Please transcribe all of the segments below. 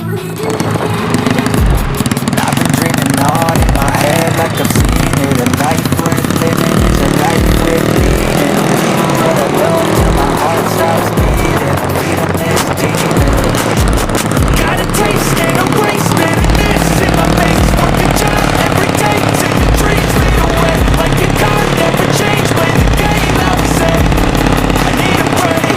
I've been dreaming on in my head like I've seen it. A life worth living is a life worth leading. But I don't till my heart stops beating. Freedom is demon. Got a taste and a waste, bitterness in my face. Work a job every day till your dreams fade away. Like your car never changed, play the game I was in. I need a break.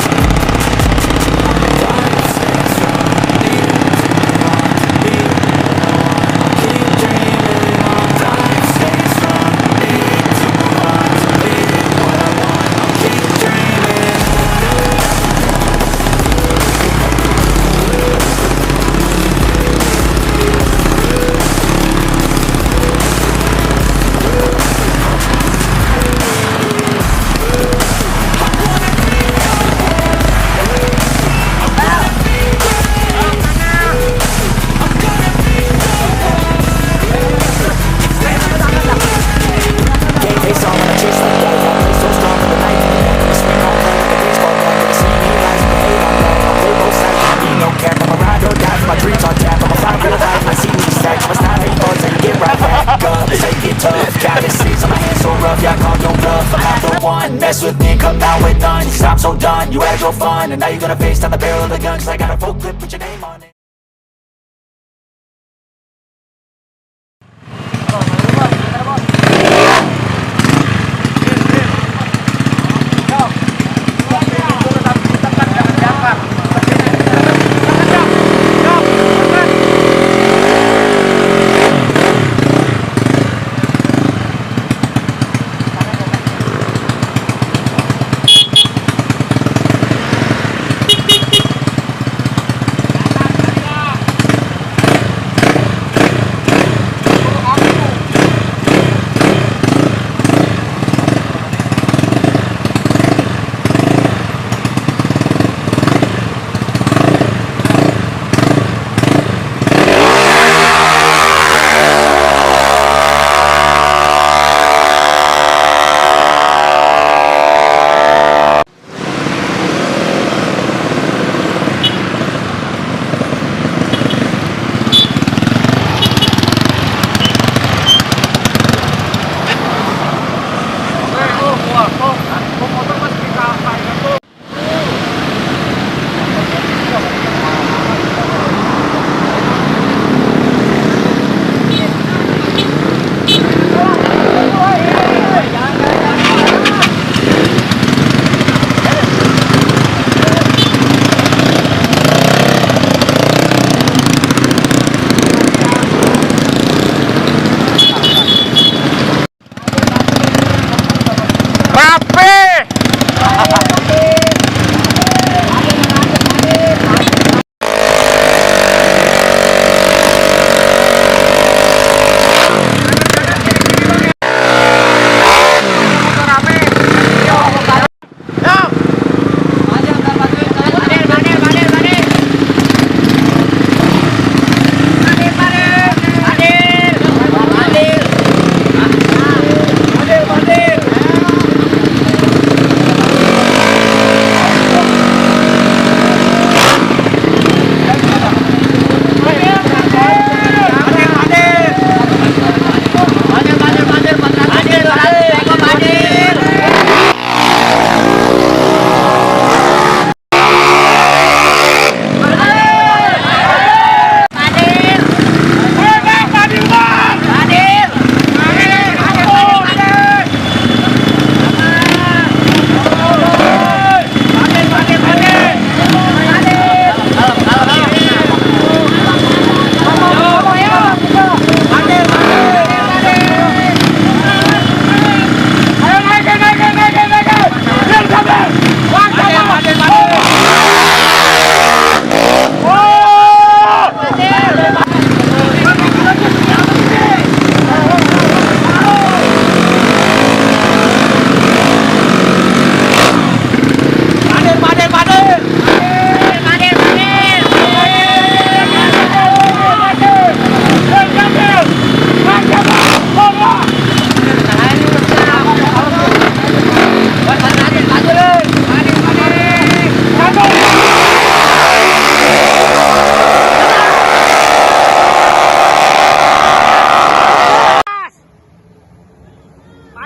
Mess with me, come out with none. 'Cause I'm so done, you had your fun. And now you're gonna face down the barrel of the gun. 'Cause I got a full clip with your name on it.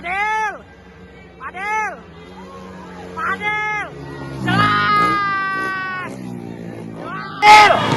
Fadil! Fadil! Fadil! Jelas! Jelas!